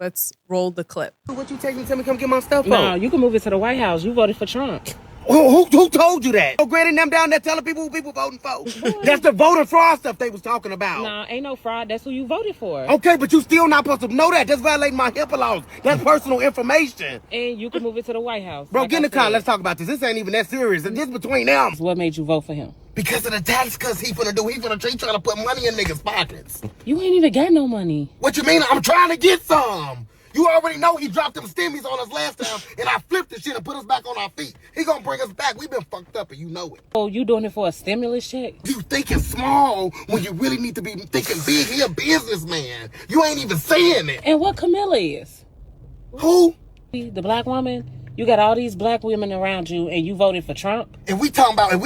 Let's roll the clip. What you taking to me? Come get my stuff. No, you can move it to the White House. You voted for Trump. Who told you that? Granny them down there telling people who people voting for. That's the voter fraud stuff they was talking about. Nah, ain't no fraud. That's who you voted for. Okay, but you still not supposed to know that. That's violating my HIPAA laws. That's personal information. And you can move it to the White House. Bro, get in the car. Let's talk about this. This ain't even that serious. This between them. What made you vote for him? Because of the tax cuts he trying to put money in niggas' pockets. You ain't even got no money. What you mean? I'm trying to get some. You already know he dropped them stimmies on us last time, and I flipped the shit and put us back on our feet. He gonna bring us back. We been fucked up, and you know it. Oh, you doing it for a stimulus check? You thinking small when you really need to be thinking big. He a businessman. You ain't even saying it. And what Camilla is? Who? The black woman. You got all these black women around you, and you voted for Trump? If we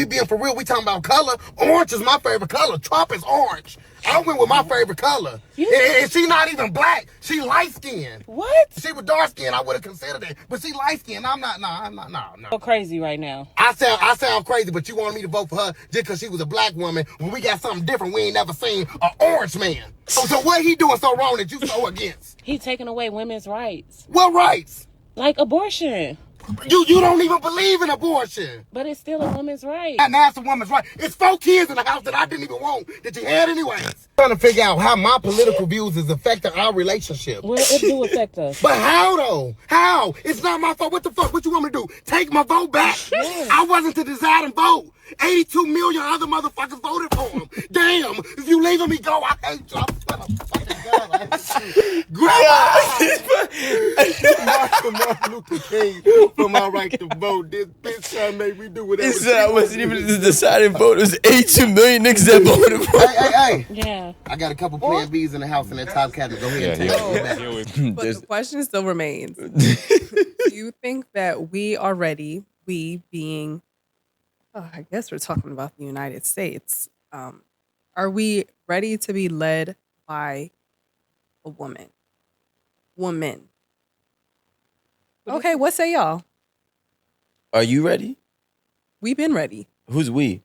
being for real, we talking about color. Orange is my favorite color. Trump is orange. I went with my favorite color. And she not even black. She light skinned. What? If she was dark skinned, I would have considered it. But she light skinned. I'm not. No. So crazy right now. I sound crazy, but you want me to vote for her just because she was a black woman when we got something different we ain't never seen, an orange man. So what he doing so wrong that you so against? He taking away women's rights. What rights? Like abortion. You don't even believe in abortion. But it's still a woman's right. Now it's a woman's right. It's 4 kids in the house that I didn't even want, that you had anyways. Trying to figure out how my political views is affecting our relationship. Well, it do affect us. But how though? How? It's not my fault. What the fuck? What you want me to do? Take my vote back? Yeah. I wasn't the deciding vote. 82 million other motherfuckers voted for him. Damn, if you leaving me go, I hate you. I'm fucking God, I hate you. Grandma! Martin Luther King for my right to vote. This bitch trying to make me do whatever. He said I wasn't even the deciding vote. It was 82 million niggas that voted for him. Hey. Yeah. I got a couple Plan Bs in the house in that top cabinet. Go ahead and take it back. But the question still remains. Do you think that we are ready, we being, I guess we're talking about the United States, are we ready to be led by a woman? Okay, what say y'all? Are you ready? We've been ready. Who's we?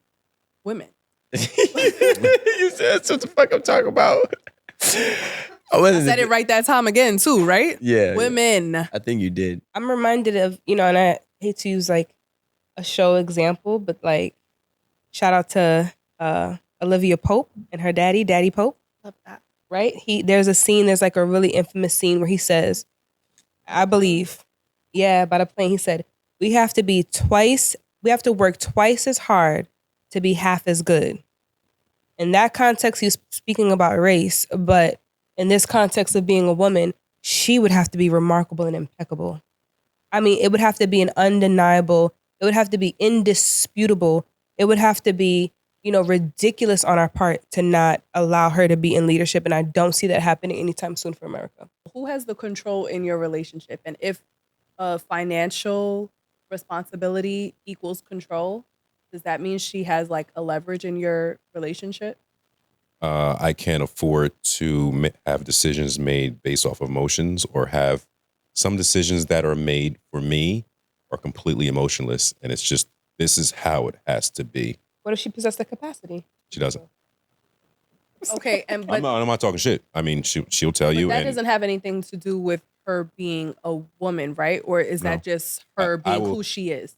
Women. You said that's what the fuck I'm talking about. I said it right that time again too, right? Yeah. Women. I think you did. I'm reminded of, and I hate to use like a show example, but like shout out to Olivia Pope and her Daddy Pope. Love that. Right? There's like a really infamous scene where he says, I believe, by the plane, he said, we have to work twice as hard to be half as good. In that context, he's speaking about race, but in this context of being a woman, she would have to be remarkable and impeccable. I mean, it would have to be an undeniable, it would have to be indisputable, it would have to be, ridiculous on our part to not allow her to be in leadership. And I don't see that happening anytime soon for America. Who has the control in your relationship? And if financial responsibility equals control, does that mean she has like a leverage in your relationship? I can't afford to have decisions made based off of emotions, or have some decisions that are made for me are completely emotionless. And it's just, this is how it has to be. What if she possessed the capacity? She doesn't. Okay, I'm not talking shit. I mean, she'll tell you. That doesn't have anything to do with her being a woman, right? Or is that just her being who she is?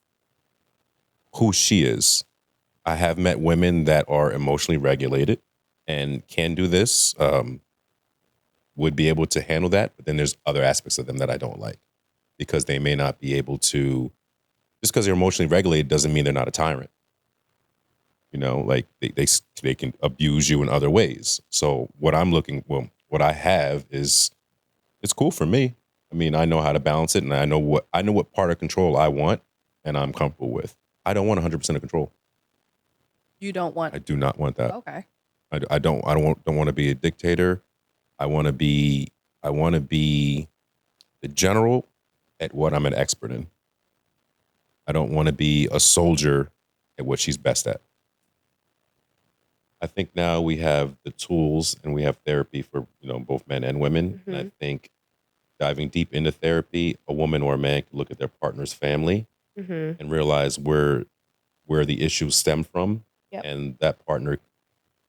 Who she is. I have met women that are emotionally regulated and can do this, would be able to handle that. But then there's other aspects of them that I don't like, because they may not be able to, just because they're emotionally regulated doesn't mean they're not a tyrant. Like they can abuse you in other ways. So what I have is, it's cool for me. I mean, I know how to balance it, and I know what part of control I want, and I'm comfortable with. I don't want 100% of control. You don't want? I do not want that. Okay. I don't want to be a dictator. I want to be the general at what I'm an expert in. I don't want to be a soldier at what she's best at. I think now we have the tools and we have therapy for, both men and women. Mm-hmm. And I think diving deep into therapy, a woman or a man can look at their partner's family and realize where the issues stem from. Yep. And that partner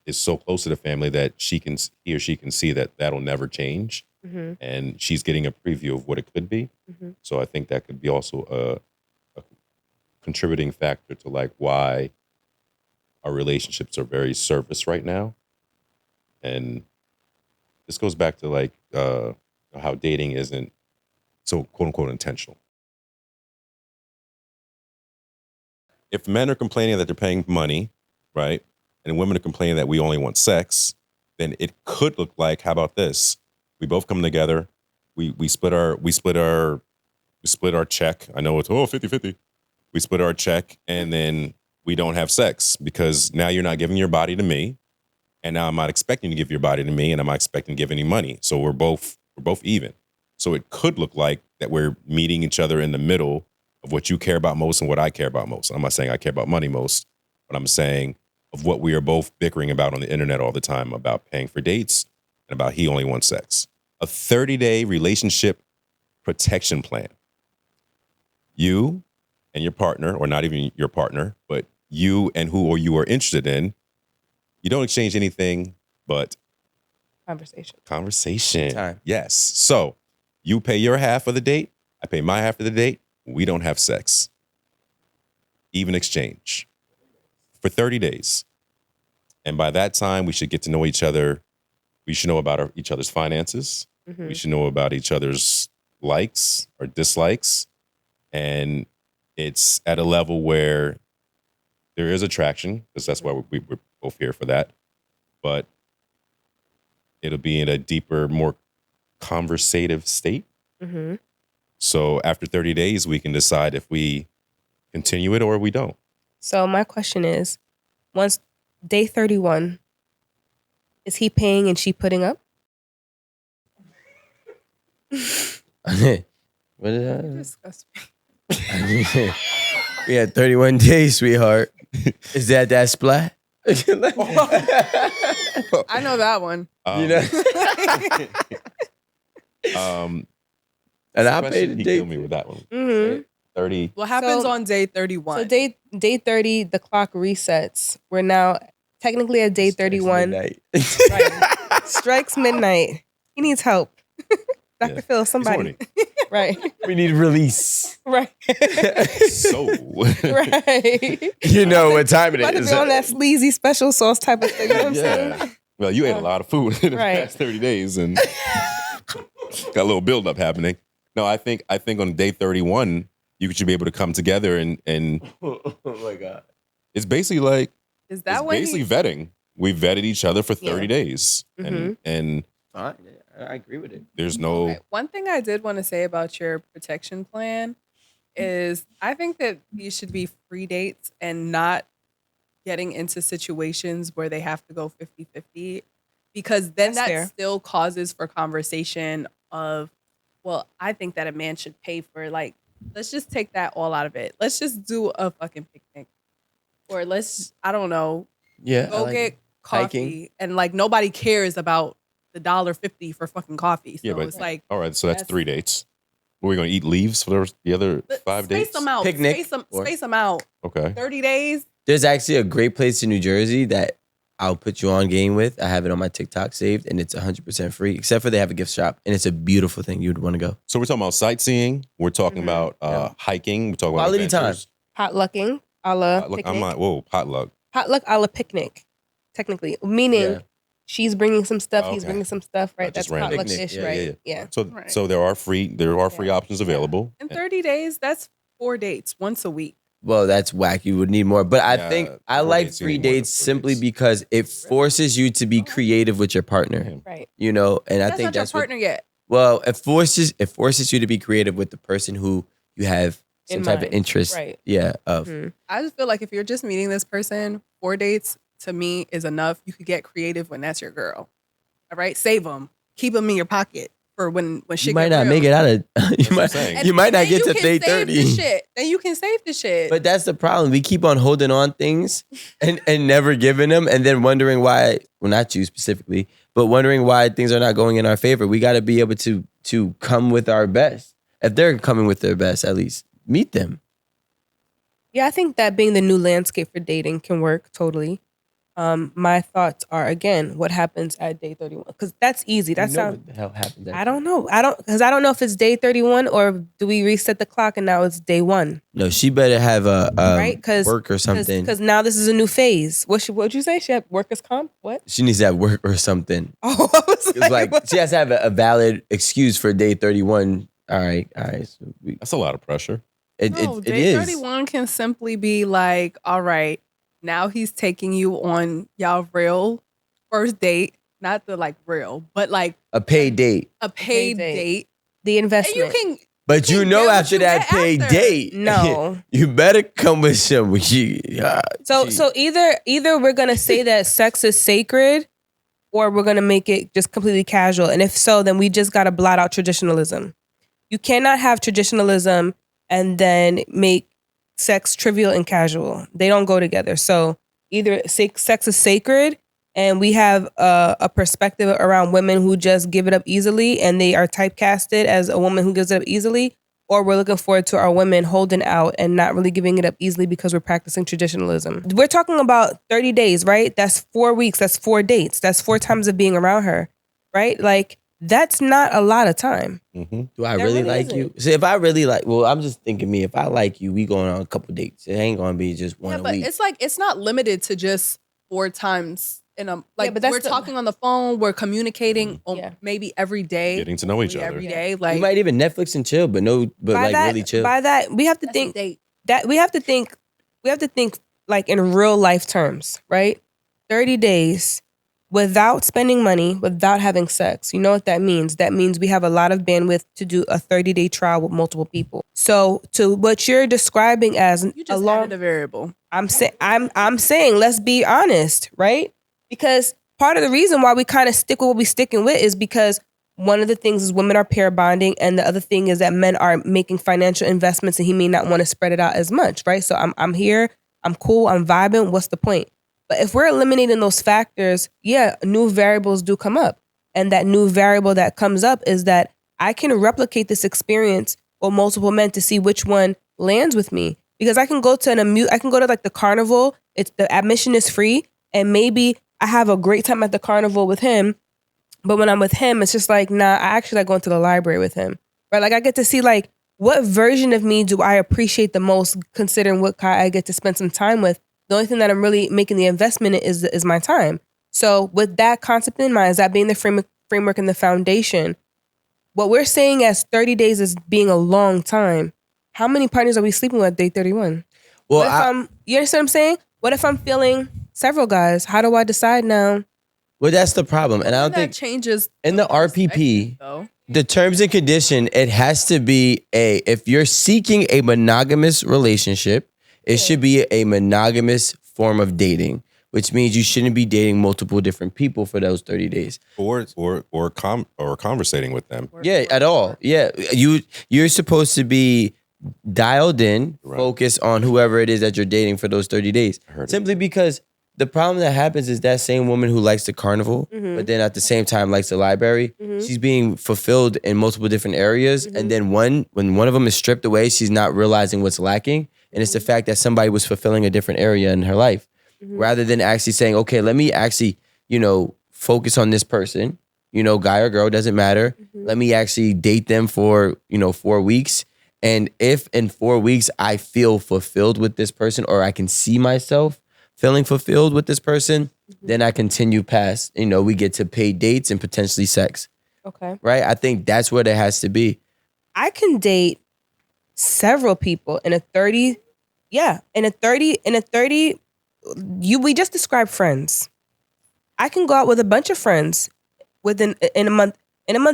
is so close to the family that he or she can see that that'll never change. and she's getting a preview of what it could be. So I think that could be also a contributing factor to like why our relationships are very surface right now. And this goes back to like how dating isn't so quote unquote intentional. If men are complaining that they're paying money, right, and women are complaining that we only want sex, then it could look like, how about this? We both come together, we split our check. I know it's 50-50. We split our check, and then we don't have sex because now you're not giving your body to me, and now I'm not expecting to give your body to me, and I'm not expecting to give any money. So we're both even. So it could look like that we're meeting each other in the middle of what you care about most and what I care about most. I'm not saying I care about money most, but I'm saying of what we are both bickering about on the internet all the time about paying for dates and about he only wants sex. A 30-day relationship protection plan. You and your partner, or not even your partner, but you and who or you are interested in, you don't exchange anything but conversation. Time. Yes. So you pay your half of the date. I pay my half of the date. We don't have sex. Even exchange for 30 days. And by that time, we should get to know each other. We should know about each other's finances. We should know about each other's likes or dislikes. And it's at a level where there is attraction, because that's why we're both here for that. But it'll be in a deeper, more conversative state. So after 30 days, we can decide if we continue it or we don't. So my question is, once day 31, is he paying and she putting up? What is that? Disgust me. We had 31 days, sweetheart. Is that splat? I know that one. You know? And I paid the He date. killed me with that one. 30. What happens So- on day 31? So day 30, the clock resets. We're now technically at day 31. Midnight. Right. Strikes midnight. He needs help. Dr. Yeah. Phil, He's somebody. horny. Right. We need release. Right. So Right. You know what time it About to is. be on that sleazy special sauce type of thing. You know what I'm saying? yeah. Well, you ate a lot of food in the Right. past 30 days and got a little buildup happening. No, I think on day 31, you should be able to come together and Oh my God. it's basically like Is that it's when basically vetting. We vetted each other for 30 days. Mhm. And Fine. I agree with it. there's no Okay, one thing I did want to say about your protection plan is I think that these should be free dates and not getting into situations where they have to go 50-50, because then That's that fair. still causes for conversation of, well, I think that a man should pay for, like, let's just take that all out of it. Let's just do a fucking picnic. Or let's, I don't know, Yeah. go get coffee hiking. and like nobody cares about the $1.50 for fucking coffee. So Yeah, but- it's like, all right, so that's That's- 3 dates. Are we gonna eat leaves for the other 5 space dates? them out. Picnic Space them out. Okay. 30 days. There's actually a great place in New Jersey that I'll put you on game with. I have it on my TikTok saved, and it's 100% free, except for they have a gift shop, and it's a beautiful thing. You'd want to go. So we're talking about sightseeing. We're talking about hiking. We're talking about Quality time. adventures. Potlucking a la Look, picnic. I'm not. Whoa, potluck. Potluck a la picnic, technically. Meaning Yeah. she's bringing some stuff, he's Okay. bringing some stuff, right? Just That's random. potluck-ish, Picnic. Yeah, right? yeah, Yeah. So Right. so there are free options available. In 30 days, that's 4 dates once a week. Well, that's whack. You would need more. But I Yeah, think I 4 like dates, you free need more than dates 4 simply dates. because it forces you to be creative with your partner. Right. You know, and I That's think not your that's what, partner yet. well, it forces you to be creative with the person who you have some In type mind. of interest. Right. Yeah. Of Mhm. I just feel like if you're just meeting this person, 4 dates to me is enough. You could get creative when that's your girl. All right, save them, keep them in your pocket for when shit. you might get not real. make it out of. what I'm saying. And You might not then get you to can day save the 30. shit. Then you can save the shit. But that's the problem. We keep on holding on things and never giving them, and then wondering why. Well, not you specifically, but wondering why things are not going in our favor. We got to be able to come with our best. If they're coming with their best, at least meet them. Yeah, I think that being the new landscape for dating can work totally. my thoughts are, again, what happens at day 31? Because that's easy. That You know sounds. what the hell happened? I don't know. I don't know if it's day 31 or do we reset the clock and now it's day 1, No, she better have a right? Because work or something. Because now this is a new phase. What'd you say? She had workers' comp? What? She needs to have work or something. Oh, I was It's like what? she has to have a valid excuse for day 31. All right. So That's a lot of pressure. No, it day is. 31 can simply be like, all right, now he's taking you on y'all real first date. Not the like real, but like A paid date. a paid date. The And investment. you can But you can know get what after you that get paid after. date, No. you better come with some. So either we're gonna say that sex is sacred, or we're gonna make it just completely casual. And if so, then we just gotta blot out traditionalism. You cannot have traditionalism and then make sex trivial and casual. They don't go together. So either sex is sacred, and we have a perspective around women who just give it up easily, and they are typecasted as a woman who gives it up easily, or we're looking forward to our women holding out and not really giving it up easily because we're practicing traditionalism. We're talking about 30 days, right? That's 4 weeks. That's 4 dates. That's 4 times of being around her, right? Like, that's not a lot of time. Mm-hmm. Do I That really really like isn't. you? See, if I really like, well, I'm just thinking me. If I like you, we going on a couple dates. It ain't gonna be just one Yeah, a but week. it's like it's not limited to just 4 times in a like but that's we're the- talking on the phone, we're communicating on Yeah. maybe every day. Getting to know each other. Every day. You Like might even Netflix and chill, but By that, really chill. by that, we have to that's a think date. that we have to think like in real life terms, right? 30 days without spending money, without having sex. You know what that means? That means we have a lot of bandwidth to do a 30-day trial with multiple people. So to what you're describing as You a just long, added a variable. I'm saying let's be honest, right? Because part of the reason why we kind of stick with what we're sticking with is because one of the things is women are pair bonding, and the other thing is that men are making financial investments, and he may not want to spread it out as much, right? So I'm here, I'm cool, I'm vibing. What's the point? But if we're eliminating those factors, yeah, new variables do come up, and that new variable that comes up is that I can replicate this experience with multiple men to see which one lands with me. Because I can go to like the carnival. It's the admission is free, and maybe I have a great time at the carnival with him. But when I'm with him, it's just like, nah, I actually like going to the library with him, right? Like I get to see like what version of me do I appreciate the most, considering what guy I get to spend some time with. The only thing that I'm really making the investment in is my time. So with that concept in mind, is that being the framework and the foundation, what we're saying as 30 days is being a long time. How many partners are we sleeping with at day 31? Well, What if you understand what I'm saying? What if I'm feeling several guys? How do I decide now? well, that's the problem, and I don't that think changes in the RPP, though. the terms and condition, it has to be if you're seeking a monogamous relationship, it should be a monogamous form of dating, which means you shouldn't be dating multiple different people for those 30 days. Or conversating with them. Yeah, at all. Yeah, you're supposed to be dialed in, Right. focused on whoever it is that you're dating for those 30 days. heard it. Simply because the problem that happens is that same woman who likes the carnival, but then at the same time likes the library, she's being fulfilled in multiple different areas. And then when one of them is stripped away, she's not realizing what's lacking. And it's the fact that somebody was fulfilling a different area in her life. Rather than actually saying, okay, let me actually, focus on this person, guy or girl, doesn't matter. Let me actually date them for, 4 weeks. And if in 4 weeks I feel fulfilled with this person, or I can see myself feeling fulfilled with this person, then I continue past, we get to pay dates and potentially sex, Okay. right? I think that's what it has to be. I can date several people in a 30. Yeah. In a 30, we just described friends. I can go out with a bunch of friends in a month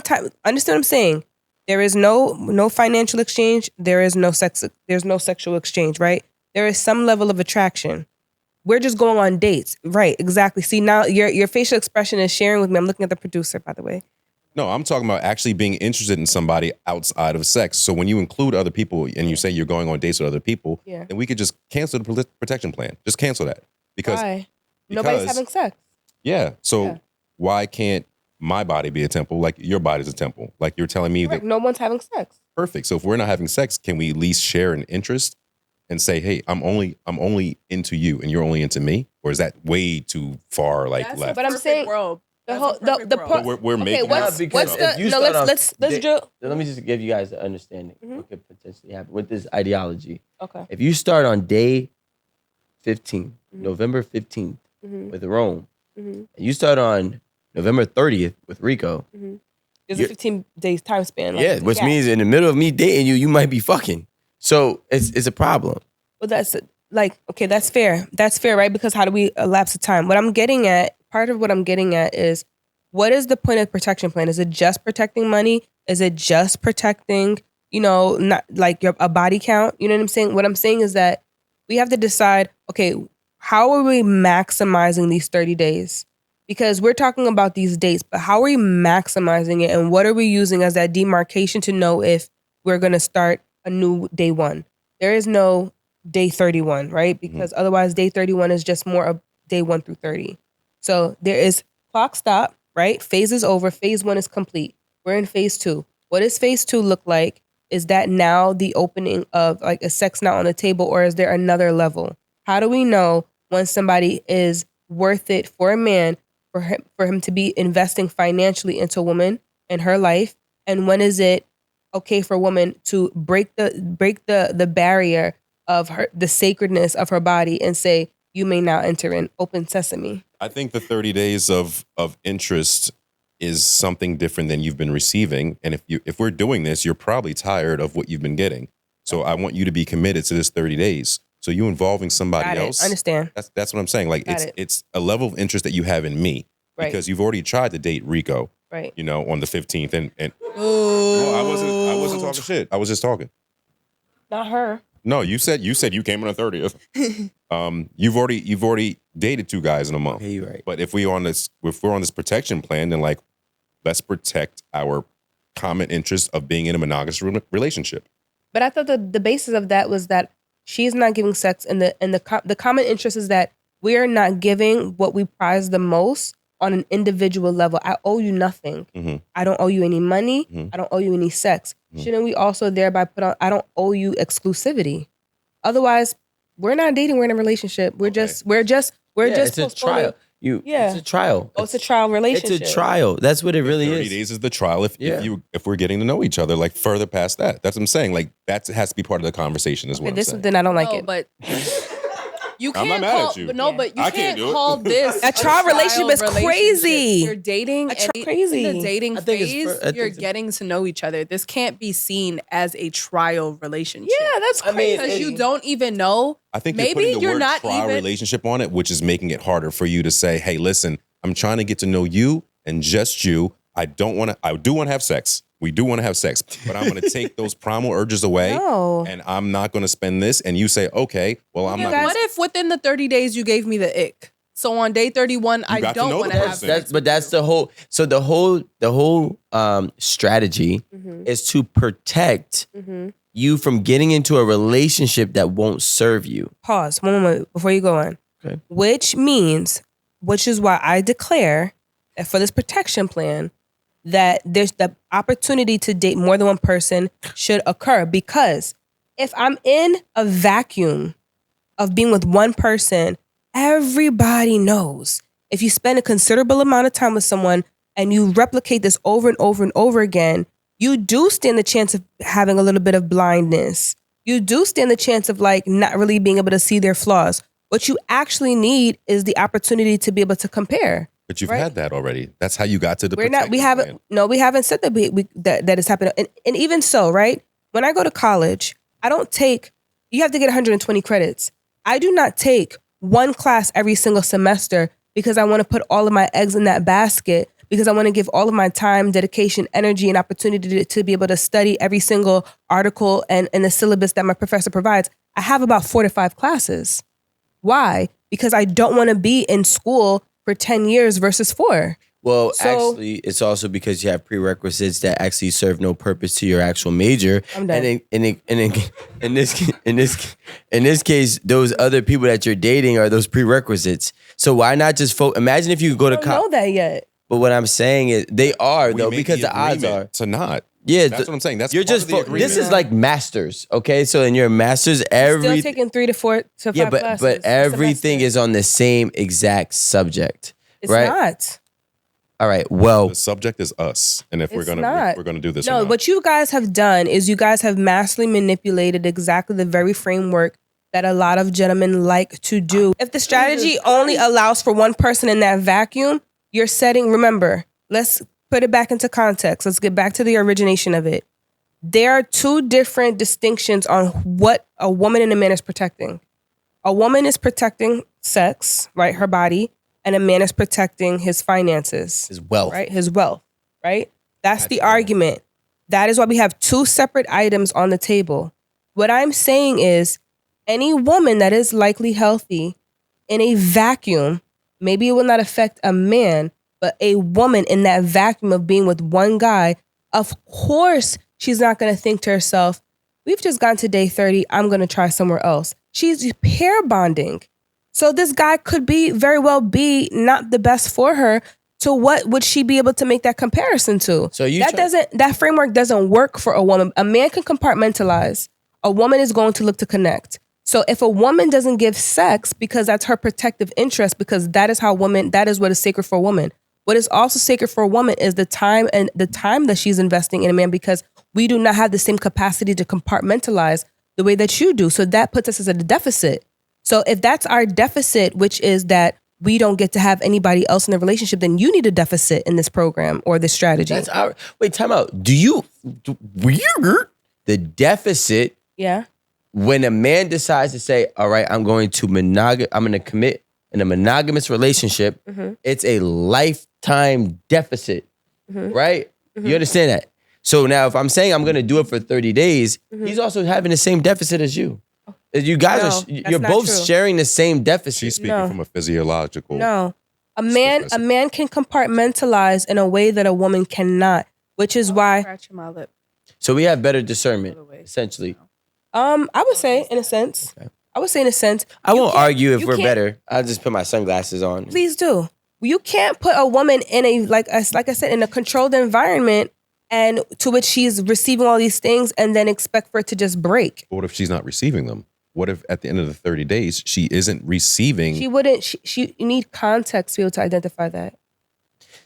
time. Understand what I'm saying? There is no financial exchange. There is no sex. There's no sexual exchange, right? There is some level of attraction. We're just going on dates. Right, exactly. See, now your facial expression is sharing with me. I'm looking at the producer, by the way. No, I'm talking about actually being interested in somebody outside of sex. So when you include other people and you say you're going on dates with other people, Yeah. then we could just cancel the protection plan. Just cancel that. Why? Nobody's having sex. Yeah. So Yeah. why can't my body be a temple like your body's a temple? Like you're telling me Right. that No one's having sex. perfect. So if we're not having sex, can we at least share an interest and say, hey, I'm only into you and you're only into me? Or is that way too far left? But I'm saying world. the whole the point. We're making what's it what's up. the no? Let's drill. Let me just give you guys an understanding of what could potentially happen with this ideology. Okay. If you start on day 15, November 15th with Rome, and you start on November 30th with Rico, There's a 15 days time span. yeah, which means in the middle of me dating you, you might be fucking. So it's a problem. Well, that's like, okay, that's fair. That's fair, right? Because how do we elapse the time? What I'm getting at, part of what I'm getting at is, what is the point of protection plan? Is it just protecting money? Is it just protecting, not like a body count? You know what I'm saying? What I'm saying is that we have to decide, okay, how are we maximizing these 30 days? Because we're talking about these dates, but how are we maximizing it? And what are we using as that demarcation to know if we're going to start a new day one? There is no day 31, right? Because otherwise day 31 is just more of day 1 through 30. So there is clock stop, right? Phase is over. Phase 1 is complete. We're in phase 2. What does phase 2 look like? Is that now the opening of like a sex not on the table, or is there another level? How do we know when somebody is worth it for a man, for him to be investing financially into a woman in her life? And when is it okay for a woman to break the barrier of the sacredness of her body and say, you may now enter in open sesame? I think the 30 days of interest is something different than you've been receiving. And if we're doing this, you're probably tired of what you've been getting. So I want you to be committed to this 30 days. So you involving somebody else. Understand. That's what I'm saying. Like it's a level of interest that you have in me. Right. Because you've already tried to date Rico. Right. On the 15th. And no, I wasn't talking shit. I was just talking. Not her. No, you said you came on the 30th. You've already dated 2 guys in a month. Okay, you're right. But if we're on this protection plan, then like, let's protect our common interest of being in a monogamous relationship. But I thought the basis of that was that she's not giving sex, and the common interest is that we are not giving what we prize the most on an individual level. I owe you nothing. Mm-hmm. I don't owe you any money. Mm-hmm. I don't owe you any sex. Mm-hmm. Shouldn't we also thereby put on, I don't owe you exclusivity? Otherwise, we're not dating. We're in a relationship. We're just it's a trial. It's a trial. Oh, it's a trial relationship. It's a trial. That's what it really 30 is. 30 days is the trial if we're getting to know each other, like further past that. That's what I'm saying. Like that has to be part of the conversation as well. Then I don't like it. But you can't I'm not mad at you. But you I can't can't do it. call this a trial relationship is crazy. You're dating crazy. in the dating I think it's phase. You're getting to know each other. This can't be seen as a trial relationship. Yeah, that's crazy. Because you don't even know. I think maybe you're putting the word not trial even relationship on it, which is making it harder for you to say, hey, listen, I'm trying to get to know you and just you. I do want to have sex. We do want to have sex, but I'm going to take those primal urges away, and I'm not going to spend this. And you say, okay, well, I'm not. What if within the 30 days you gave me the ick? So on day 31, I don't want to have sex. But that's the whole. So the whole strategy is to protect you from getting into a relationship that won't serve you. Pause one moment before you go on. Okay. Which is why I declare that for this protection plan, that there's the opportunity to date more than one person should occur. Because if I'm in a vacuum of being with one person, everybody knows if you spend a considerable amount of time with someone and you replicate this over and over and over again, you do stand the chance of having a little bit of blindness. You do stand the chance of like not really being able to see their flaws. What you actually need is the opportunity to be able to compare. But you've had that already. That's how you got to the. We haven't said that that has happened. And even so, right? When I go to college, I don't take. You have to get 120 credits. I do not take one class every single semester because I want to put all of my eggs in that basket. Because I want to give all of my time, dedication, energy, and opportunity to be able to study every single article and the syllabus that my professor provides. I have about 4 to 5 classes. Why? Because I don't want to be in school for 10 years versus 4. Well, actually, it's also because you have prerequisites that actually serve no purpose to your actual major. I'm done. And in this case, those other people that you're dating are those prerequisites. So why not just imagine if you could go to college? I don't know that yet. But what I'm saying is they are though, because the odds are to not. Yeah, That's what I'm saying. That's you're part just of the agreement. this is like masters, okay? So in your masters, Still taking 3 to 4 to 5 but classes. but a everything semester. is on the same exact subject, It's right? not. All right. Well, The subject is us, and if we're It's gonna not. we're gonna do this. or No, not. what you guys have done is you guys have massively manipulated exactly the very framework that a lot of gentlemen like to do. If the strategy only allows for one person in that vacuum, you're setting, remember, let's put it back into context. Let's get back to the origination of it. There are two different distinctions on what a woman and a man is protecting. A woman is protecting sex, right? Her body. And a man is protecting his finances. his wealth. Right? His wealth, right? That's the argument. That is why we have two separate items on the table. What I'm saying is any woman that is likely healthy in a vacuum, maybe it will not affect a man, but a woman in that vacuum of being with one guy, of course, she's not going to think to herself, we've just gone to day 30. I'm going to try somewhere else. She's pair bonding. So this guy could very well be not the best for her. So what would she be able to make that comparison to? So that framework doesn't work for a woman. A man can compartmentalize. A woman is going to look to connect. So if a woman doesn't give sex because that's her protective interest, because that is what is sacred for a woman. What is also sacred for a woman is the time that she's investing in a man, because we do not have the same capacity to compartmentalize the way that you do. So that puts us as a deficit. So if that's our deficit, which is that we don't get to have anybody else in the relationship, then you need a deficit in this program or this strategy. Wait, time out. The deficit? Yeah. When a man decides to say, all right, I'm going to commit in a monogamous relationship, it's a lifetime deficit, right? You understand that? So now if I'm saying I'm going to do it for 30 days, he's also having the same deficit as you. You guys you're both sharing the same deficit. She's speaking from a physiological. No. A man can compartmentalize in a way that a woman cannot, which is why. Scratching my lip. So we have better discernment, essentially. I would say in a sense. Okay. I won't argue if we're better. I'll just put my sunglasses on. Please do. You can't put a woman in a like I said, in a controlled environment and to which she's receiving all these things and then expect for it to just break. But what if she's not receiving them? What if at the end of the 30 days she isn't receiving? She wouldn't. You need context to be able to identify that.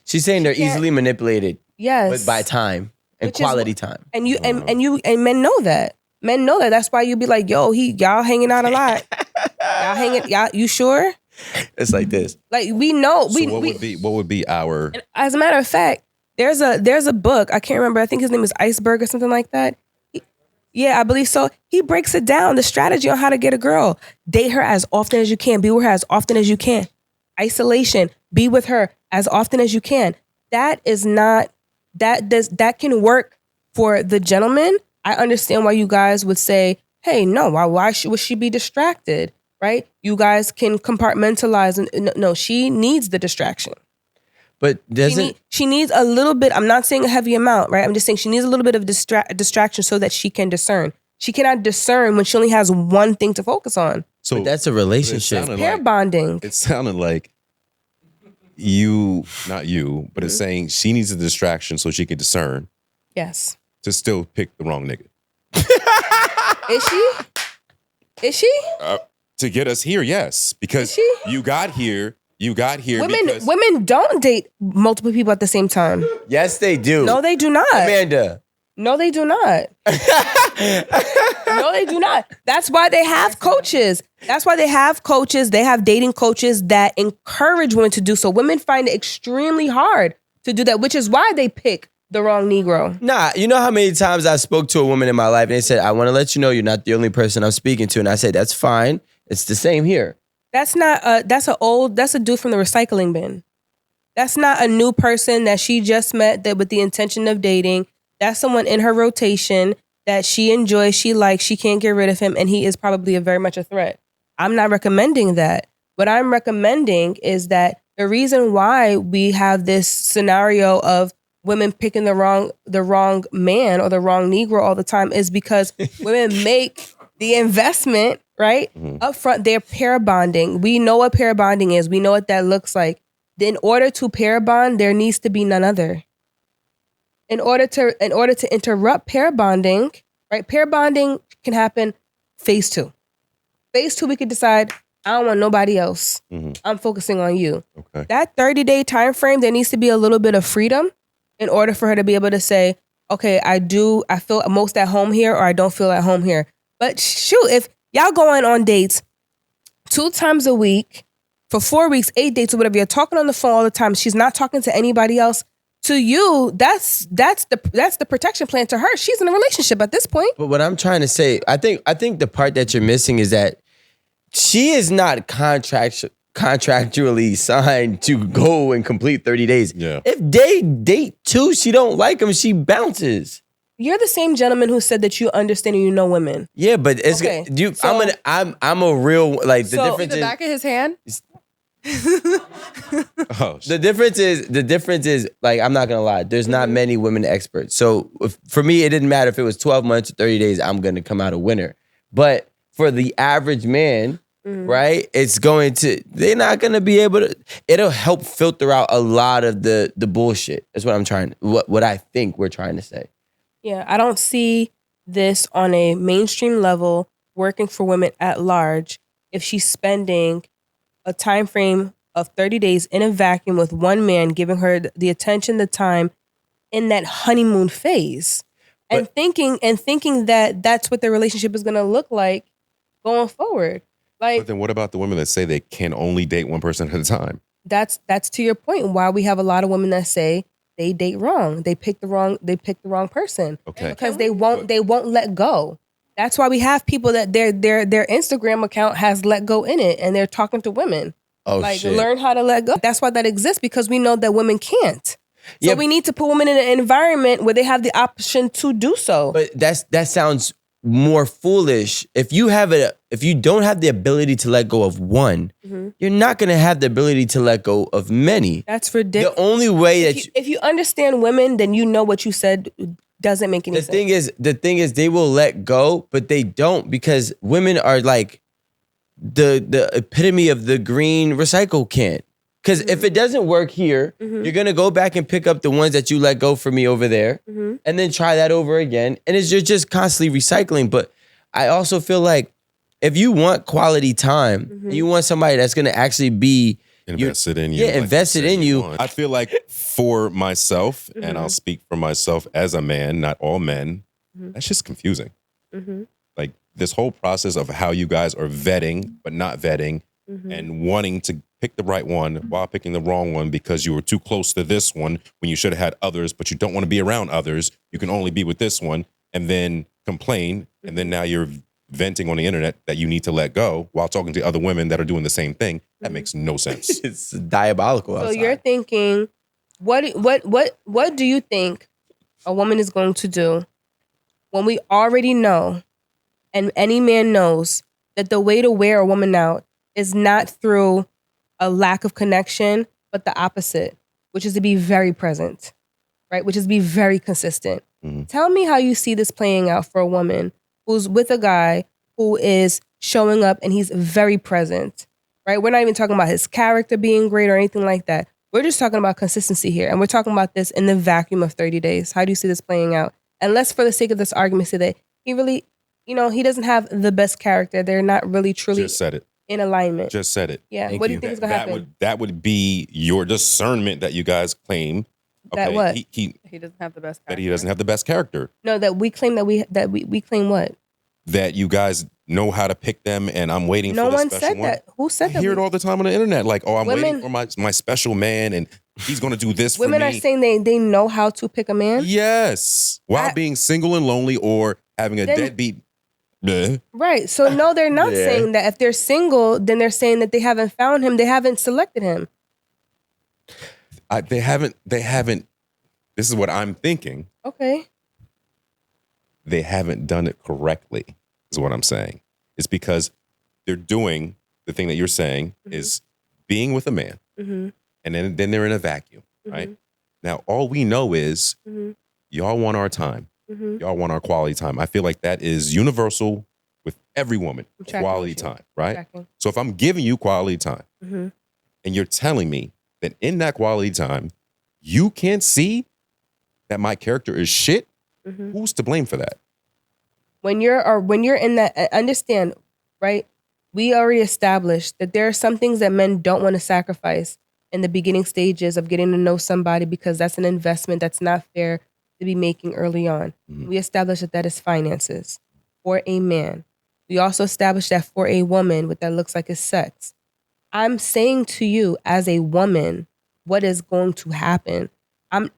She's saying they're easily manipulated. Yes, but by time and quality time. And men know that. Men know that. That's why you be like, yo, y'all hanging out a lot. Y'all, you sure? It's like this. Like we know. So what would be our? As a matter of fact, there's a book. I can't remember. I think his name is Iceberg or something like that. Yeah, I believe so. He breaks it down, the strategy on how to get a girl. Date her as often as you can. Be with her as often as you can. Isolation. Be with her as often as you can. That can work for the gentleman. I understand why you guys would say, hey, no, why would she be distracted? Right? You guys can compartmentalize. No, she needs the distraction. But she needs a little bit, I'm not saying a heavy amount, right? I'm just saying she needs a little bit of distraction so that she can discern. She cannot discern when she only has one thing to focus on. So but that's a relationship. Pair bonding. It sounded like not you, but it's saying she needs a distraction so she can discern. Yes. To still pick the wrong nigga. Is she? To get us here, yes. Because you got here. Women don't date multiple people at the same time. Yes, they do. No, they do not. Amanda. No, they do not. No, they do not. That's why they have coaches. They have dating coaches that encourage women to do so. Women find it extremely hard to do that, which is why they pick the wrong Negro. Nah, you know how many times I spoke to a woman in my life and they said, I want to let you know you're not the only person I'm speaking to. And I said, that's fine. It's the same here. That's a dude from the recycling bin. That's not a new person that she just met that with the intention of dating. That's someone in her rotation that she enjoys, she likes, she can't get rid of him, and he is probably very much a threat. I'm not recommending that. What I'm recommending is that the reason why we have this scenario of women picking the wrong man or the wrong Negro all the time is because women make the investment, right? Up front, they're pair bonding. We know what pair bonding is. We know what that looks like. In order to pair bond, there needs to be none other. in order to interrupt pair bonding, right? Pair bonding can happen phase 2. Phase 2, we could decide, I don't want nobody else. I'm focusing on you. Okay. That 30-day time frame, there needs to be a little bit of freedom in order for her to be able to say, okay, I feel most at home here, or I don't feel at home here. But shoot, if y'all going on dates 2 times a week for 4 weeks, 8 dates or whatever, you're talking on the phone all the time, she's not talking to anybody else. To you, that's the protection plan. To her, she's in a relationship at this point. But what I'm trying to say, I think the part that you're missing is that she is not contractually signed to go and complete 30 days. Yeah. If they date 2, she don't like him, she bounces. You're the same gentleman who said that you understand and you know women. Yeah, but it's Okay, I'm a real, like, the So- difference The is back of his hand. Oh, the difference is like, I'm not gonna lie, there's not many women experts. So for me, it didn't matter if it was 12 months or 30 days, I'm gonna come out a winner. But for the average man, right, they're not gonna be able to, it'll help filter out a lot of the bullshit. That's what I think we're trying to say. Yeah, I don't see this on a mainstream level working for women at large if she's spending a time frame of 30 days in a vacuum with one man, giving her the attention, the time in that honeymoon phase, and thinking that that's what their relationship is going to look like going forward. Like, but then what about the women that say they can only date one person at a time? that's to your point. Why we have a lot of women that say they date wrong, they pick the wrong person, Okay. because they won't let go. That's why we have people that their Instagram account has let go in it, and they're talking to women. Oh, like, shit. learn how to let go. That's why that exists, because we know that women can't. So Yeah. we need to put women in an environment where they have the option to do so. But that sounds more foolish. If you don't have the ability to let go of one, you're not gonna have the ability to let go of many. That's ridiculous. The only way If you understand women, then you know what you said doesn't make any sense. the thing is they will let go, but they don't, because women are like the epitome of the green recycle can. Because if it doesn't work here, you're gonna go back and pick up the ones that you let go for me over there, and then try that over again. And you're just constantly recycling. But I also feel like if you want quality time, and you want somebody that's gonna actually be Invested in you. Yeah, invested in you. I feel like for myself, and I'll speak for myself as a man, not all men, that's just confusing. Like, this whole process of how you guys are vetting, but not vetting, and wanting to pick the right one while picking the wrong one because you were too close to this one when you should have had others, but you don't want to be around others. You can only be with this one, and then complain, and then now you're venting on the internet that you need to let go while talking to other women that are doing the same thing. That makes no sense. It's diabolical. So outside. you're thinking, what do you think a woman is going to do when we already know, and any man knows, that the way to wear a woman out is not through a lack of connection, but the opposite, which is to be very present, right? Which is to be very consistent. Tell me how you see this playing out for a woman who's with a guy who is showing up and he's very present, right? We're not even talking about his character being great or anything like that. We're just talking about consistency here. And we're talking about this in the vacuum of 30 days. How do you see this playing out? And let's, for the sake of this argument, say that he really, he doesn't have the best character. They're not really truly Just said it. in alignment. Just said it. Yeah. Thank What do you. you think is going to happen? That would be your discernment that you guys claim. That what? He doesn't have the best. That he doesn't have the best character. No, that we claim that we claim what? That you guys know how to pick them, and I'm waiting No for the one special said one. that. Who said I that? hear it all the time on the internet. Like, I'm waiting Women- for my special man, and he's going to do this for Women me. are saying they know how to pick a man. Yes. While being single and lonely or having a Then- deadbeat. Bleh. Right. So no, they're not Yeah. saying that. If they're single, then they're saying that they haven't found him. They haven't selected him. They haven't. This is what I'm thinking. Okay. They haven't done it correctly, is what I'm saying. It's because they're doing the thing that you're saying is being with a man, and then they're in a vacuum, right? Now, all we know is y'all want our time. Y'all want our quality time. I feel like that is universal with every woman. tracking Quality with you. time, right? Tracking. So if I'm giving you quality time, and you're telling me that in that quality time, you can't see that my character is shit, who's to blame for that? When you're in that, understand, right? We already established that there are some things that men don't want to sacrifice in the beginning stages of getting to know somebody because that's an investment that's not fair to be making early on. We established that is finances for a man. We also established that for a woman, what that looks like is sex. I'm saying to you as a woman, what is going to happen?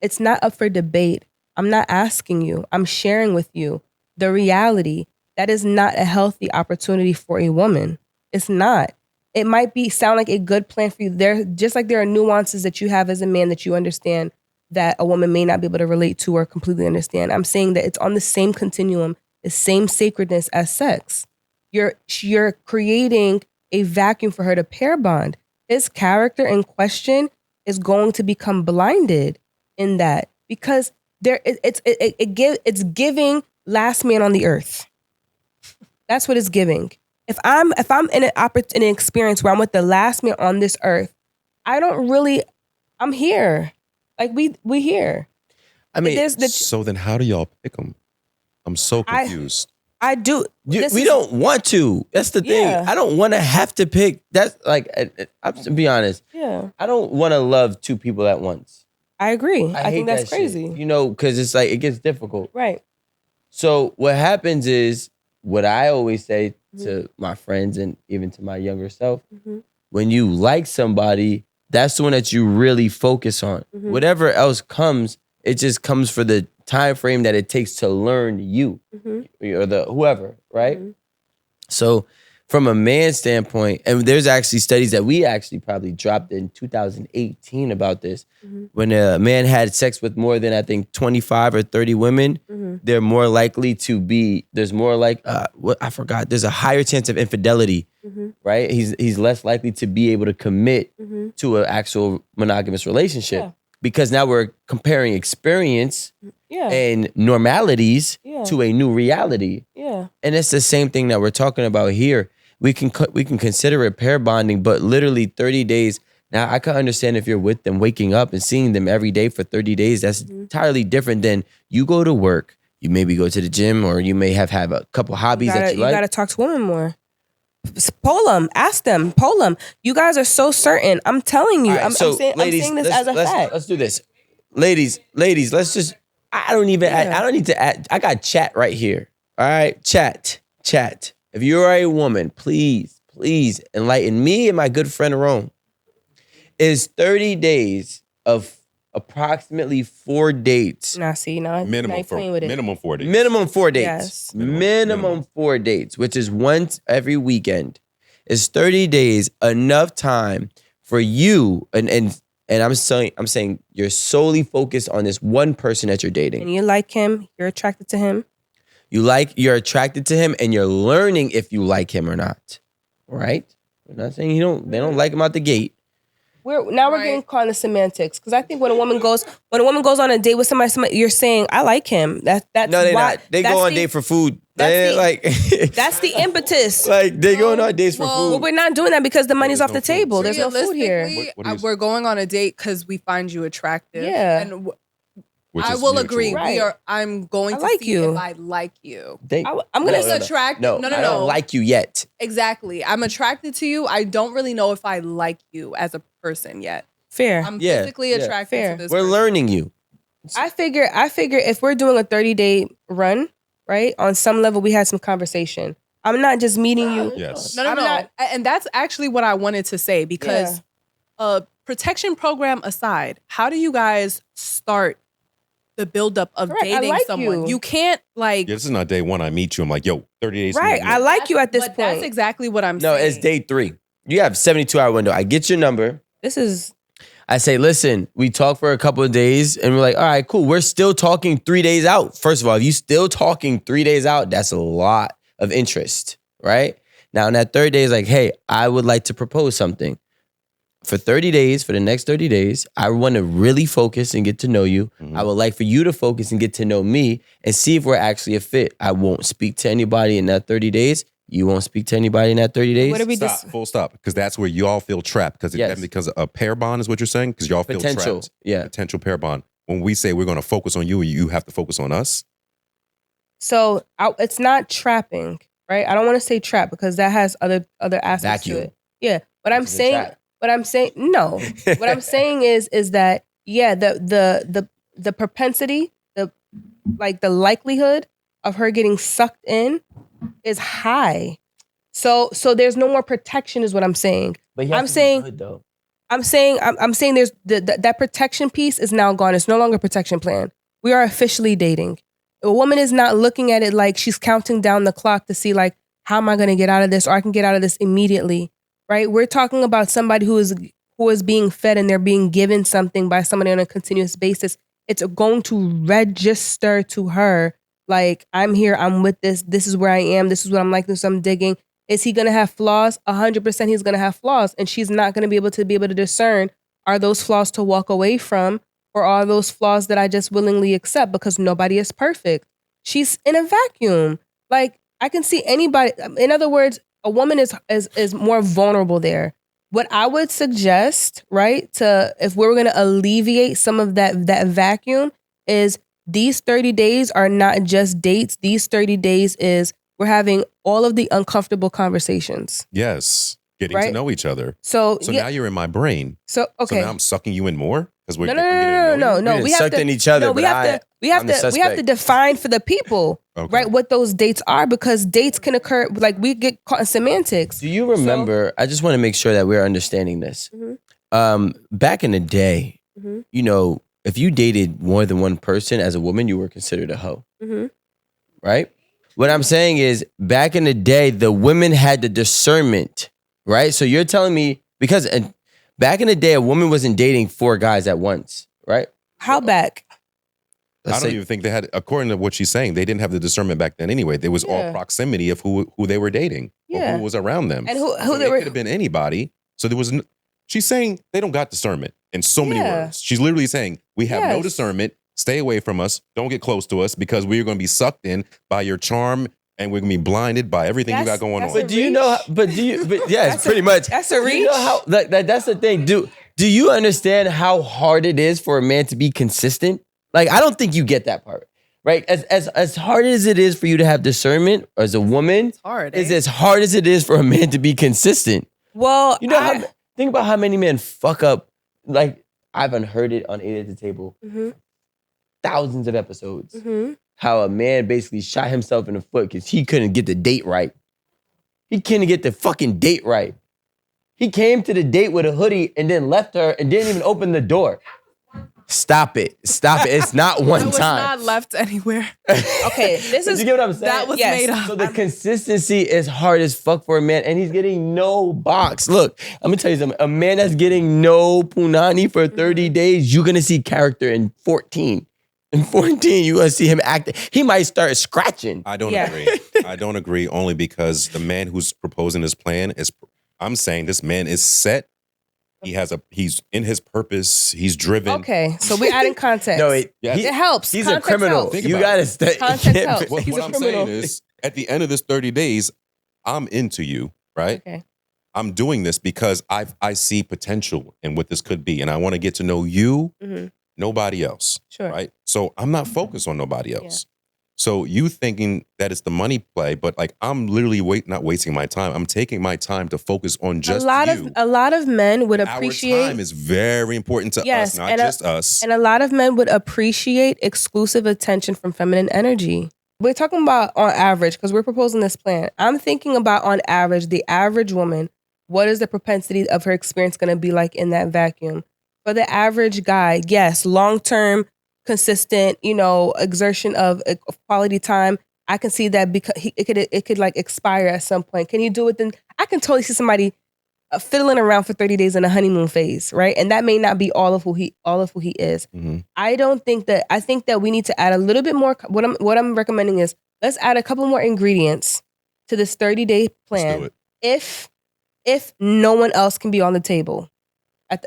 It's not up for debate. I'm not asking you. I'm sharing with you the reality. That is not a healthy opportunity for a woman. It's not. It might sound like a good plan for you. Just like there are nuances that you have as a man that you understand that a woman may not be able to relate to or completely understand. I'm saying that it's on the same continuum, the same sacredness as sex. You're creating a vacuum for her to pair bond. His character in question is going to become blinded in that because it's giving last man on the earth. That's what it's giving. If I'm in an experience where I'm with the last man on this earth, I'm here. Like we here. I mean, So then how do y'all pick them? I'm so confused. I do. we don't want to. That's the thing. Yeah. I don't want to have to pick. That's like, I'm to be honest. Yeah, I don't want to love two people at once. I agree. I hate think that's that shit, crazy. because it's like it gets difficult. Right. So what happens is what I always say to my friends and even to my younger self: when you like somebody, that's the one that you really focus on. Whatever else comes, it just comes for the time frame that it takes to learn you or the whoever, right? So from a man's standpoint, and there's actually studies that we actually probably dropped in 2018 about this. When a man had sex with more than I think 25 or 30 women, they're more likely to be, there's more like, there's a higher chance of infidelity, right? He's less likely to be able to commit to an actual monogamous relationship. Yeah. Because now we're comparing experience Yeah. and normalities to a new reality. Yeah. And it's the same thing that we're talking about here. We can consider it pair bonding, but literally 30 days. Now, I can understand if you're with them, waking up and seeing them every day for 30 days. That's entirely different than you go to work, you maybe go to the gym, or you may have a couple hobbies that you like. You got to talk to women more. Poll them. Ask them. Poll them. You guys are so certain. I'm telling you. All right, I'm saying this as a fact. Let's do this. Ladies, let's just, I don't need to add, I got chat right here. All right, chat. If you are a woman, please enlighten me and my good friend Rome. Is 30 days of approximately 4 dates. Now, see, Minimum 4 days. Minimum 4 dates. Yes. Minimum 4 dates, which is once every weekend. Is 30 days enough time for you? And I'm saying you're solely focused on this one person that you're dating. And you like him, you're attracted to him. You're attracted to him, and you're learning if you like him or not. Right? We're not saying they don't like him out the gate. We're getting caught in the semantics, because I think when a woman goes on a date with somebody, you're saying, I like him. That's no, they're why, not. They go on date for food. That's the impetus. Like they going on dates for food. But we're not doing that because the money's off the table. There's no food here. We're going on a date because we find you attractive. Yeah. And I will agree. Right. I'm going to like see you. if I like you. I'm gonna attract. No, I don't like you yet. Exactly. I'm attracted to you. I don't really know if I like you as a person yet. Fair. I'm physically attracted to this We're person. learning you. I figure if we're doing a 30-day run, right? On some level, we had some conversation. I'm not just meeting you. Yes. No. And that's actually what I wanted to say, because protection program aside, how do you guys start the buildup of dating someone? You can't this is not day one. I meet you. I'm like, yo, 30 days. Right. I like you at this point. That's exactly what I'm saying. No, it's day 3. You have 72-hour window. I get your number. I say, listen, we talk for a couple of days, and we're like, all right, cool. We're still talking 3 days out. First of all, if you still talking 3 days out, that's a lot of interest, right? Now, on that third day, is like, hey, I would like to propose something. For 30 days, for the next 30 days, I want to really focus and get to know you. I would like for you to focus and get to know me and see if we're actually a fit. I won't speak to anybody in that 30 days. You won't speak to anybody in that 30 days. What are we Full stop. Because that's where y'all feel trapped. Because a pair bond is what you're saying. Because y'all feel trapped. Yeah. Potential pair bond. when we say we're going to focus on you, you have to focus on us? So it's not trapping, right? I don't want to say trap because that has other aspects to Vacuum. it. Yeah. What I'm Which is a saying, trap. no. What I'm saying is that the propensity, the likelihood of her getting sucked in is high. So there's no more protection, is what I'm saying. But I'm saying there's that protection piece is now gone. It's no longer a protection plan. We are officially dating. A woman is not looking at it like she's counting down the clock to see like, how am I going to get out of this, or I can get out of this immediately, right? We're talking about somebody who is being fed and they're being given something by somebody on a continuous basis. It's going to register to her like, I'm here, I'm with this. This is where I am. This is what I'm like. This is what I'm digging. Is he going to have flaws? 100% he's going to have flaws. And she's not going to be able to discern, are those flaws to walk away from, or are those flaws that I just willingly accept because nobody is perfect? She's in a vacuum. Like, I can see anybody. In other words, a woman is more vulnerable there. What I would suggest, right, if we were going to alleviate some of that vacuum, is these 30 days are not just dates. These 30 days is we're having all of the uncomfortable conversations. Yes. Getting Right? to know each other. So So now you're in my brain. So okay. So now I'm sucking you in more? Because we're No. We have to in each other. No, we have to define for the people, Okay. right, what those dates are, because dates can occur. Like, we get caught in semantics. Do you remember? I just want to make sure that we're understanding this. Back in the day, Mhm. you know, if you dated more than one person as a woman, you were considered a hoe, right? What I'm saying is, back in the day, the women had the discernment, right? So you're telling me, because back in the day, a woman wasn't dating 4 guys at once, right? How back? I don't even think they had, according to what she's saying, they didn't have the discernment back then anyway. There was all proximity of who they were dating, or Yeah. who was around them. And who So they it were. could have been anybody. So there was, she's saying they don't got discernment in so many Yeah. words. She's literally saying, we have no Yes. discernment. Stay away from us. Don't get close to us because we're going to be sucked in by your charm and we're going to be blinded by everything you got going on. that's But do you know? But yes, pretty much. That's a Do you know reach. how? That's the thing. Do you understand how hard it is for a man to be consistent? Like, I don't think you get that part, right? As hard as it is for you to have discernment as a woman, It's hard. is as hard as it is for a man to be consistent. Well, You know, think about how many men fuck up. Like, I've unheard it on 8 at the Table, thousands of episodes. How a man basically shot himself in the foot because he couldn't get the date right. He couldn't get the fucking date right. He came to the date with a hoodie and then left her and didn't even open the door. Stop it. It's not one I was time. not left anywhere. okay, this But is you get what I'm saying? That was Yes. made up. So the consistency is hard as fuck for a man, and he's getting no box. Look, I'm gonna tell you something. A man that's getting no punani for 30 days, you're gonna see character in 14. In 14, you're gonna see him acting. He might start scratching. I don't Yeah. agree. I don't agree only because the man who's proposing this plan is, I'm saying this man is set. He's in his purpose. He's driven. okay. So we're adding context. No, it Yes. helps. he's Context a criminal. helps. Think You about gotta it. stay. Context helps. What, He's what a I'm criminal. saying is, at the end of this 30 days, I'm into you, right? Okay. I'm doing this because I see potential in what this could be, and I want to get to know you, nobody else, Sure. right? So I'm not focused on nobody else. So you thinking that it's the money play, but like I'm literally not wasting my time. I'm taking my time to focus on just you. A lot of men would Our appreciate. time is very important to Yes, us, not and just us. And a lot of men would appreciate exclusive attention from feminine energy. We're talking about on average, because we're proposing this plan. I'm thinking about on average, the average woman, what is the propensity of her experience going to be like in that vacuum? For the average guy, yes, long-term, consistent, exertion of quality time. I can see that because it could like expire at some point. Can you do it then? I can totally see somebody fiddling around for 30 days in a honeymoon phase, right? And that may not be all of who he is. I think that we need to add a little bit more. What I'm recommending is let's add a couple more ingredients to this 30-day plan. Let's do it. If no one else can be on the table.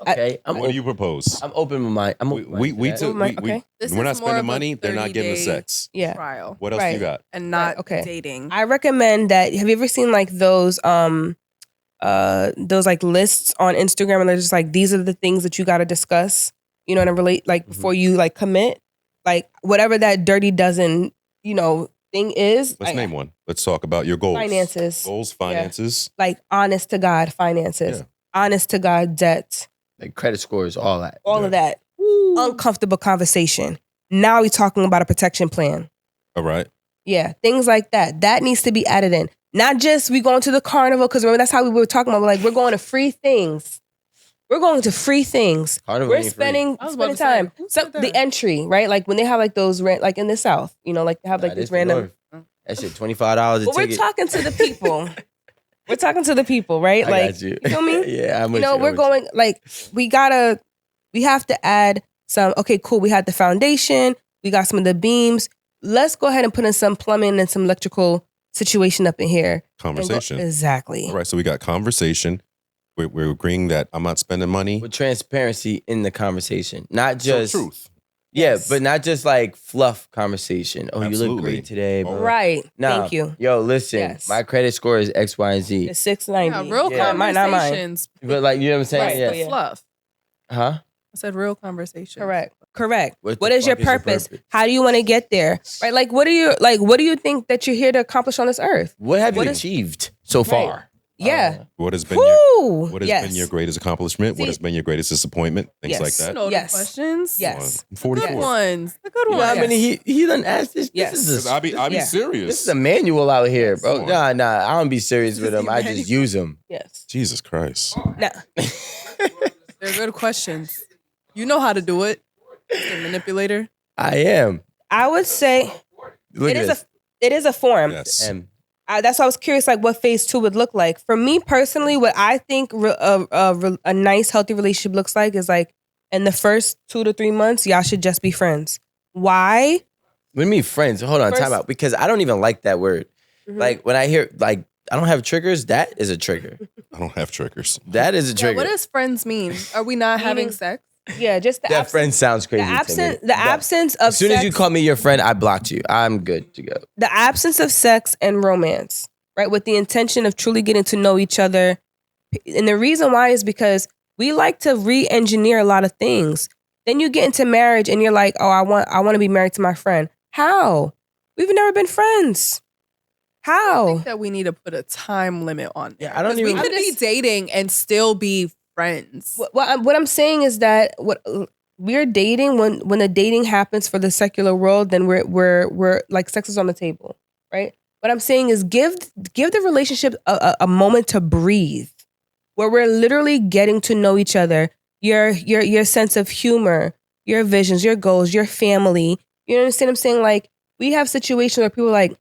Okay, What do you propose? I'm open with mine. I'm open We minded to that. Okay. This we're is not more spending of a money. They're not giving us 30-day sex. Yeah. trial What else Right. you got? and not okay. dating. I recommend that. Have you ever seen like those like lists on Instagram and they're just like, these are the things that you got to discuss, you know, and relate, like before you like commit, like whatever that dirty dozen, you know, thing is. Let's name one. Let's talk about your goals. Finances. Goals, finances. Like honest to God finances, honest to God debt. Like credit scores, all that. All of that. Uncomfortable conversation. Now we're talking about a protection plan. All right. Yeah, things like that. That needs to be added in. Not just we going to the carnival, because remember that's how we were talking about. Like we're going to free things. We're going to free things. Carnival We're ain't free. spending time. The entry, right? Like when they have like those like in the South, you know, like they have like these random. That shit $25 a But ticket. we're talking to the people. We're talking to the people, right? I Like got you. feel me? Yeah, I'm with You know, you. we're going like we have to add some. Okay, cool. We had the foundation. We got some of the beams. Let's go ahead and put in some plumbing and some electrical situation up in here. Conversation. Exactly. All right. So we got conversation. We're agreeing that I'm not spending money. with transparency in the conversation, not just truth. Yeah, Yes. but not just like fluff conversation. Oh, you Absolutely. look great today, bro. Right. Nah, Thank you. Yo, listen, Yes. my credit score is X, Y, and Z. It's 690. Yeah, real Yeah. conversations. But like, you know what I'm saying? Right, Yeah. yeah. Fluff. Huh? I said real conversation. Correct. What What the is your fuck is your purpose? purpose? How do you want to get there? Right? Like what do you think that you're here to accomplish on this earth? What have What you is- so so far? Yeah. What has been Woo! what has Yes. been your greatest accomplishment? See- what has been your greatest disappointment? Things Yes. like that. Know the Yes. questions. Yes. I'm The 44. good ones. The good You know ones. how many he done asked this? Yes. This is I be Yeah. serious. this is a manual out here, bro. Come on. Nah, I don't be serious with This is them. I a just use them. Yes. Jesus Christ. Now, They're good questions. You know how to do it. Mr. Manipulator. I am. I would say Look it at is this. it is a form. Yes. And That's why I was curious, like what phase 2 would look like. For me personally, what I think a nice, healthy relationship looks like is like in the first 2 to 3 months, y'all should just be friends. Why? what do you mean friends? Hold on, First- time out. Because I don't even like that word. Mhm. Like when I hear like I don't have triggers, that is a trigger. I don't have triggers. That is a Yeah, trigger. what does friends mean? Are we not having Meaning- sex? Yeah, just the that friend sounds crazy. to me. the absence of As soon as you sex- call me your friend, I blocked you. I'm good to go. the absence of sex and romance, right? With the intention of truly getting to know each other. And the reason why is because we like to re-engineer a lot of things. Then you get into marriage and you're like, oh, I want to be married to my friend. How? We've never been friends. I How? think that we need to put a time limit on it. Yeah, I don't 'Cause we even- could be dating and still be friends. What I'm saying is that what we're dating when the dating happens for the secular world, then we're like sex is on the table, right? What I'm saying is give the relationship a moment to breathe, where we're literally getting to know each other, your sense of humor, your visions, your goals, your family. You understand what I'm saying? Like we have situations where people are like,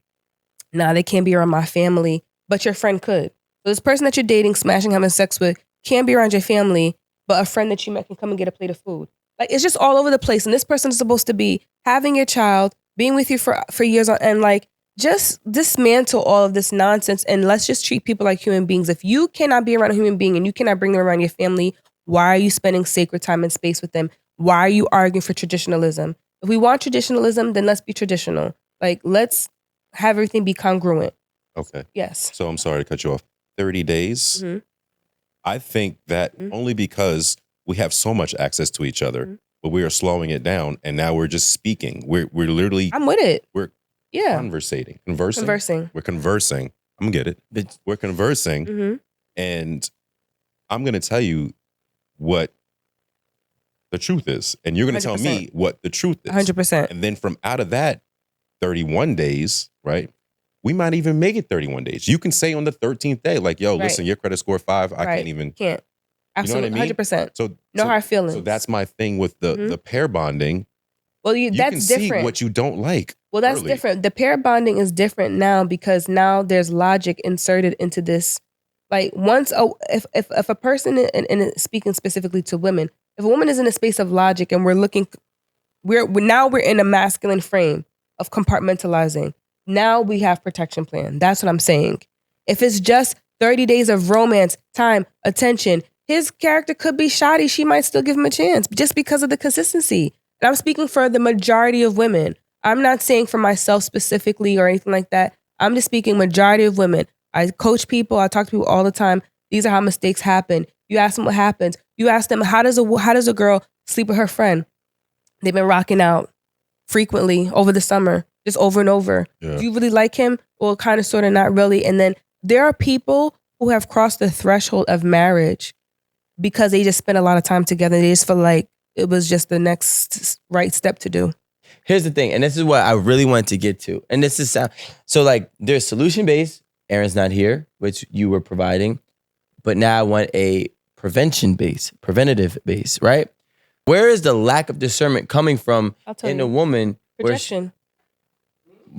nah, they can't be around my family, but your friend could. So this person that you're dating, smashing, having sex with, can't be around your family, but a friend that you met can come and get a plate of food. Like it's just all over the place. And this person is supposed to be having your child, being with you for years on end. Like just dismantle all of this nonsense and let's just treat people like human beings. If you cannot be around a human being and you cannot bring them around your family, why are you spending sacred time and space with them? Why are you arguing for traditionalism? If we want traditionalism, then let's be traditional. Like let's have everything be congruent. Okay. Yes. So I'm sorry to cut you off. 30 days. Mhm. I think that only because we have so much access to each other, but we are slowing it down, and now we're just speaking. We're literally I'm with it. We're Yeah. conversing. Conversing. We're conversing. I'm gonna get it. But We're conversing, Mm-hmm. and I'm gonna tell you what the truth is, and you're gonna tell me 100%. what the truth is. 100%. And then from out of that 31 days, right? We might even make it 31 days. You can say on the 13th day, like, yo, Right. listen, your credit score 5. I Right. can't even. Can't. You know what I Absolutely. mean? 100%. So No hard feelings. So that's my thing with the pair bonding. Well, You that's can see different. what you don't like. Well, that's early. different. The pair bonding is different now because now there's logic inserted into this. Like once, if a person, and speaking specifically to women, if a woman is in a space of logic and we're in a masculine frame of compartmentalizing. Now we have protection plan. That's what I'm saying. If it's just 30 days of romance, time, attention, his character could be shoddy. She might still give him a chance just because of the consistency. And I'm speaking for the majority of women. I'm not saying for myself specifically or anything like that. I'm just speaking majority of women. I coach people. I talk to people all the time. These are how mistakes happen. You ask them what happens. You ask them, how does a girl sleep with her friend. They've been rocking out frequently over the summer, just over and over. Yeah. Do you really like him? Well, kind of, sort of, not really. And then there are people who have crossed the threshold of marriage because they just spent a lot of time together. They just feel like it was just the next right step to do. Here's the thing, and this is what I really want to get to. And this is so like there's solution-based. Aaron's not here, which you were providing. But now I want a preventative base, right? Where is the lack of discernment coming from in a woman? Projection.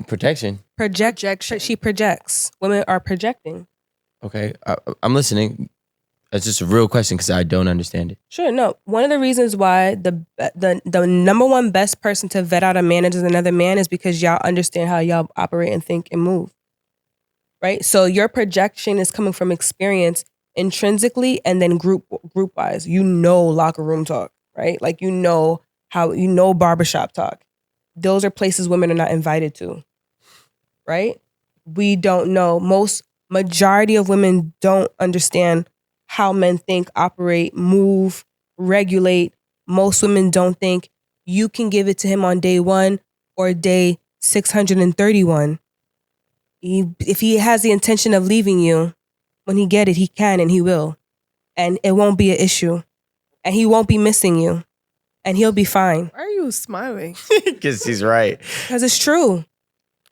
Protection. Projection. She projects. Women are projecting. Okay, I'm listening. That's just a real question because I don't understand it. Sure, no. One of the reasons why the number one best person to vet out a man as another man is because y'all understand how y'all operate and think and move, right? So your projection is coming from experience intrinsically and then group wise. You know locker room talk, right? Like you know barbershop talk. Those are places women are not invited to, right? We don't know. Majority of women don't understand how men think, operate, move, regulate. Most women don't think you can give it to him on day 1 or day 631. If he has the intention of leaving you, when he get it, he can and he will. And it won't be an issue. And he won't be missing you. And he'll be fine. Why are you smiling? Because he's right. Because it's true.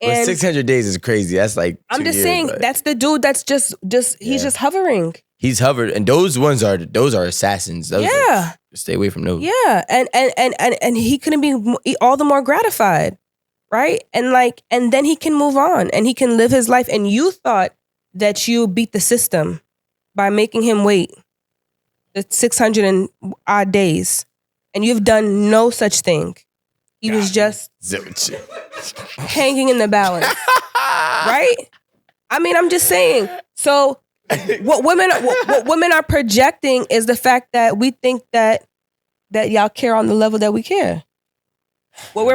Well, And 600 days is crazy. That's like I'm 2 just years, saying, but that's the dude that's just he's just hovering. he's hovered, and those are assassins. Yeah. Stay away from those. Yeah. And he couldn't be all the more gratified. Right? And then he can move on and he can live his life. And you thought that you beat the system by making him wait the 600 and odd days. And you've done no such thing. He was just hanging in the balance. Right? I mean, I'm just saying. So what women are projecting is the fact that we think that y'all care on the level that we care. What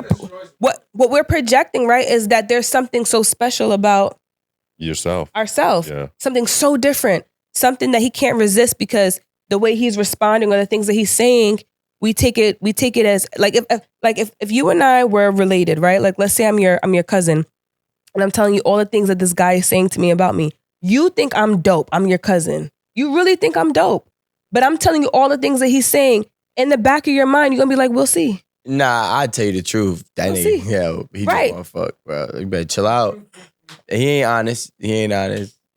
we're projecting, right, is that there's something so special about ourselves. Yeah. Something so different. Something that he can't resist because the way he's responding or the things that he's saying, we take it as if you and I were related, right? Like let's say I'm your cousin and I'm telling you all the things that this guy is saying to me about me. You think I'm dope. I'm your cousin. You really think I'm dope. But I'm telling you all the things that he's saying. In the back of your mind, you're going to be like, we'll see. Nah, I tell you the truth. That We'll nigga, see. yo, he Right. just want to fuck, bro. You better chill out. He ain't honest.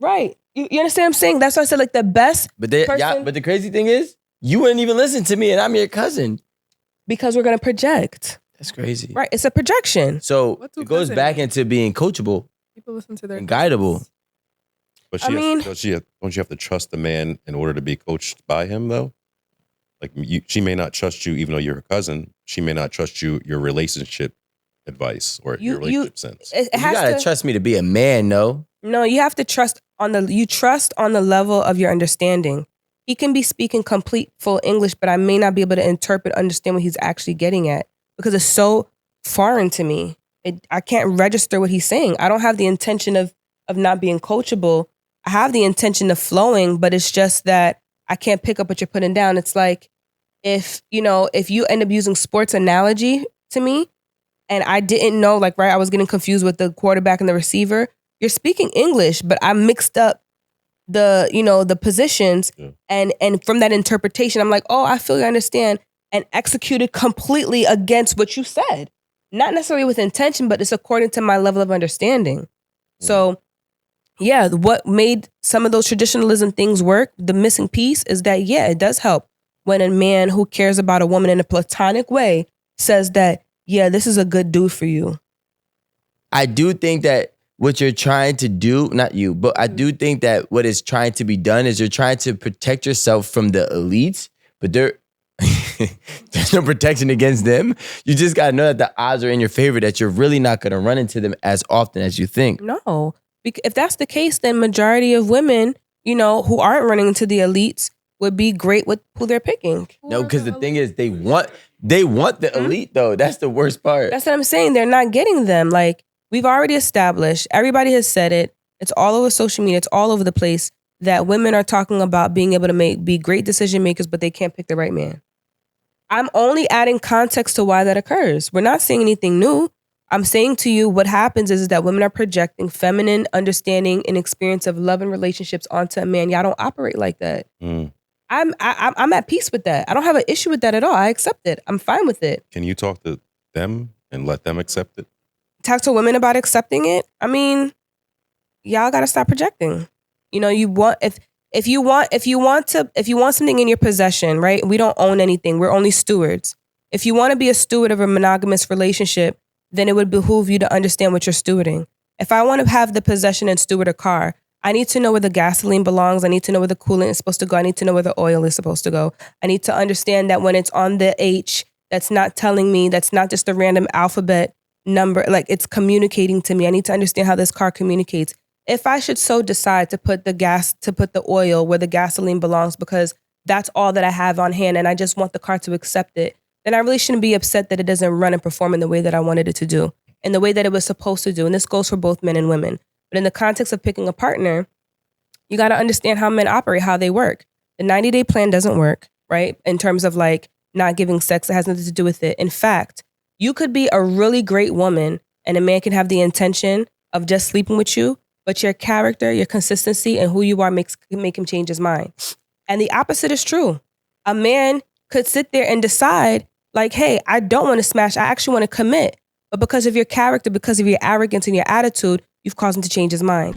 Right. You understand what I'm saying? That's why I said like the best But person, but the crazy thing is, you wouldn't even listen to me, and I'm your cousin. because we're going to project. That's crazy. Right. It's a projection. So What do it goes cousin back mean? into being coachable People listen to their and guidable. But I mean- don't you have to trust the man in order to be coached by him, though? Like she may not trust you, even though you're her cousin. She may not trust your relationship advice or your relationship sense. It You has gotta to, trust me to be a man, no? No, you have to trust on the level of your understanding. He can be speaking complete full English, but I may not be able to understand what he's actually getting at because it's so foreign to me. I can't register what he's saying. I don't have the intention of not being coachable. I have the intention of flowing, but it's just that I can't pick up what you're putting down. It's like if you end up using sports analogy to me and I didn't know, like, right, I was getting confused with the quarterback and the receiver. You're speaking English, but I mixed up the positions. Yeah. And from that interpretation, I'm like, oh, I fully understand, and executed completely against what you said. Not necessarily with intention, but it's according to my level of understanding. So yeah, what made some of those traditionalism things work, the missing piece is that, yeah, it does help when a man who cares about a woman in a platonic way says that, yeah, this is a good dude for you. I do think that what you're trying to do, not you, but I do think that what is trying to be done is you're trying to protect yourself from the elites, but there's no protection against them. You just got to know that the odds are in your favor, that you're really not going to run into them as often as you think. No. If that's the case, then majority of women, who aren't running into the elites would be great with who they're picking. No, because the thing is, they want the elite, though. That's the worst part. That's what I'm saying. They're not getting them. Like, we've already established, everybody has said it. It's all over social media. It's all over the place that women are talking about being able to be great decision makers, but they can't pick the right man. I'm only adding context to why that occurs. We're not saying anything new. I'm saying to you, what happens is that women are projecting feminine understanding and experience of love and relationships onto a man. Y'all don't operate like that. I'm at peace with that. I don't have an issue with that at all. I accept it. I'm fine with it. Can you talk to them and let them accept it? Talk to women about accepting it. I mean, y'all got to stop projecting. You know, if you want something in your possession, right? We don't own anything. We're only stewards. If you want to be a steward of a monogamous relationship, then it would behoove you to understand what you're stewarding. If I want to have the possession and steward a car, I need to know where the gasoline belongs. I need to know where the coolant is supposed to go. I need to know where the oil is supposed to go. I need to understand that when it's on the H, that's not telling me, that's not just a random alphabet number, like it's communicating to me. I need to understand how this car communicates. If I should so decide to put the oil where the gasoline belongs because that's all that I have on hand and I just want the car to accept it, then I really shouldn't be upset that it doesn't run and perform in the way that I wanted it to do, in the way that it was supposed to do. And this goes for both men and women. But in the context of picking a partner, you got to understand how men operate, how they work. The 90-day plan doesn't work, right? In terms of like not giving sex, it has nothing to do with it. In fact, you could be a really great woman and a man can have the intention of just sleeping with you, but your character, your consistency, and who you are make him change his mind. And the opposite is true. A man could sit there and decide, like, hey, I don't want to smash. I actually want to commit. But because of your character, because of your arrogance and your attitude, you've caused him to change his mind.